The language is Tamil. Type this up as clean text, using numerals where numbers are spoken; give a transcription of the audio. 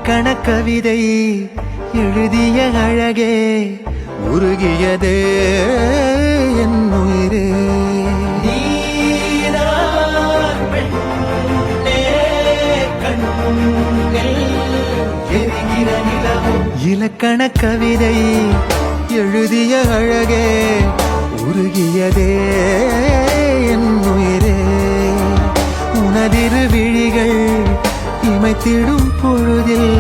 கணக்கவிதை எழுதிய அழகே உருகியதே என் உயிரே. இலக்கண கவிதை எழுதிய அழகே உருகியதே என் உயிரே. உனதிரு விழிகள் இமைத்திடும் பொழுதில்